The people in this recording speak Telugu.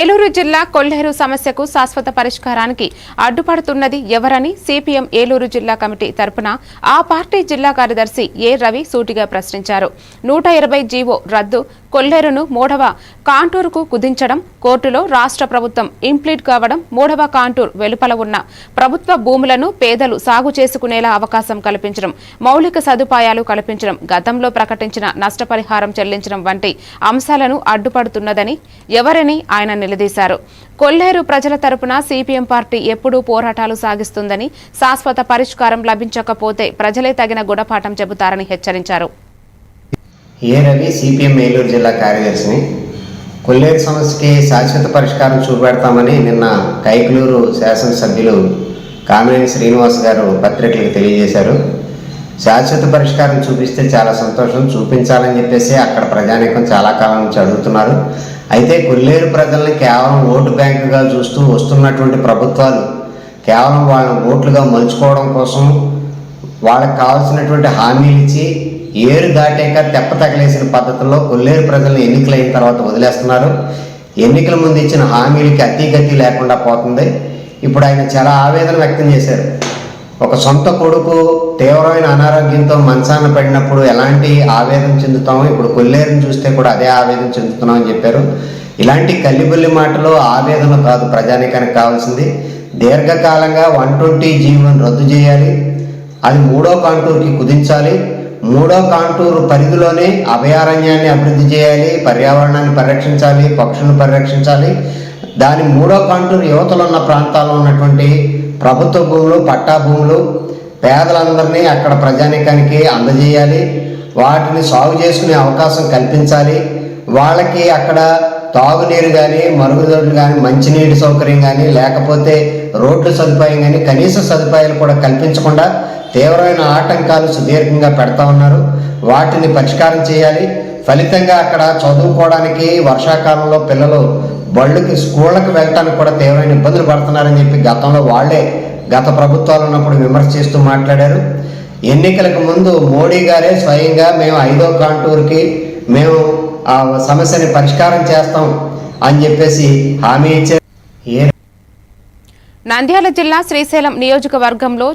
ఏలూరు జిల్లా కొల్లేరు సమస్యకు శాశ్వత పరిష్కారానికి అడ్డుపడుతున్నది ఎవరని సిపిఎం ఏలూరు జిల్లా కమిటీ తరపున ఆ పార్టీ జిల్లా కార్యదర్శి ఏ రవి సూటిగా ప్రశ్నించారు. 120 జీవో రద్దు, కొల్లేరును 3వ కాంటూరుకు కుదించడం, కోర్టులో రాష్ట్ర ప్రభుత్వం ఇంప్లీట్ కావడం, 3వ కాంటూర్ వెలుపల ఉన్న ప్రభుత్వ భూములను పేదలు సాగు చేసుకునేలా అవకాశం కల్పించడం, మౌలిక సదుపాయాలు కల్పించడం, గతంలో ప్రకటించిన నష్టపరిహారం చెల్లించడం వంటి అంశాలను అడ్డుపడుతున్నదని ఎవరని ఆయన నిలదీశారు. కొల్లేరు ప్రజల తరపున సిపిఎం పార్టీ ఎప్పుడూ పోరాటాలు సాగిస్తుందని, శాశ్వత పరిష్కారం లభించకపోతే ప్రజలే తగిన గుణపాఠం చెబుతారని హెచ్చరించారు. ఏ రవి, సిపిఎం ఏలూరు జిల్లా కార్యదర్శిని. కొల్లేరు సమస్యకి శాశ్వత పరిష్కారం చూపెడతామని నిన్న కైకలూరు శాసనసభ్యులు కామినేని శ్రీనివాస్ గారు పత్రికలకు తెలియజేశారు. శాశ్వత పరిష్కారం చూపిస్తే చాలా సంతోషం, చూపించాలని చెప్పేసి అక్కడ ప్రజానీకం చాలా కాలం నుంచి అడుగుతున్నారు. అయితే కొల్లేరు ప్రజల్ని కేవలం ఓటు బ్యాంకుగా చూస్తూ వస్తున్నటువంటి ప్రభుత్వాలు కేవలం వాళ్ళని ఓట్లుగా మలుచుకోవడం కోసం వాళ్ళకి కావాల్సినటువంటి హామీలు ఇచ్చి ఏరు దాటాక తెప్ప తగలేసిన పద్ధతుల్లో కొల్లేరు ప్రజలను ఎన్నికలైన తర్వాత వదిలేస్తున్నారు. ఎన్నికల ముందు ఇచ్చిన హామీలకి అతీగతి లేకుండా పోతుంది. ఇప్పుడు ఆయన చాలా ఆవేదన వ్యక్తం చేశారు. ఒక సొంత కొడుకు తీవ్రమైన అనారోగ్యంతో మంచాన పడినప్పుడు ఎలాంటి ఆవేదన చెందుతామో ఇప్పుడు కొల్లేరుని చూస్తే కూడా అదే ఆవేదన చెందుతున్నాం అని చెప్పారు. ఇలాంటి కల్లిబుల్లి మాటలు ఆవేదన కాదు, ప్రజానీకానికి కావాల్సింది దీర్ఘకాలంగా 120 జీవోని రద్దు చేయాలి, అది 3వ కాంటూరుకి కుదించాలి, 3వ కాంటూరు పరిధిలోనే అభయారణ్యాన్ని అభివృద్ధి చేయాలి, పర్యావరణాన్ని పరిరక్షించాలి, పక్షులను పరిరక్షించాలి. దాని 3వ కాంటూరు యువతలో ఉన్న ప్రాంతాల్లో ఉన్నటువంటి ప్రభుత్వ భూములు, పట్టా భూములు పేదలందరినీ అక్కడ ప్రజానీకానికి అందజేయాలి, వాటిని సాగు చేసుకునే అవకాశం కల్పించాలి. వాళ్ళకి అక్కడ తాగునీరు కానీ, మరుగుదొడ్లు కానీ, మంచినీటి సౌకర్యం కానీ, లేకపోతే రోడ్లు సదుపాయం కానీ, కనీస సదుపాయాలు కూడా కల్పించకుండా తీవ్రమైన ఆటంకాలు సుదీర్ఘంగా పెడతా ఉన్నారు. వాటిని పరిష్కారం చేయాలి. ఫలితంగా అక్కడ చదువుకోవడానికి వర్షాకాలంలో పిల్లలు బళ్ళకి, స్కూళ్ళకి వెళ్ళటానికి కూడా తీవ్రమైన ఇబ్బందులు పడుతున్నారని చెప్పి గతంలో వాళ్ళే గత ప్రభుత్వాలు ఉన్నప్పుడు విమర్శ చేస్తూ మాట్లాడారు. ఎన్నికలకు ముందు మోడీ గారే స్వయంగా మేము 5వ కాంటూరుకి మేము ఆ సమస్యని పరిష్కారం చేస్తాం అని చెప్పేసి హామీ ఇచ్చారు. నంద్యాల జిల్లా శ్రీశైలం నియోజకవర్గంలో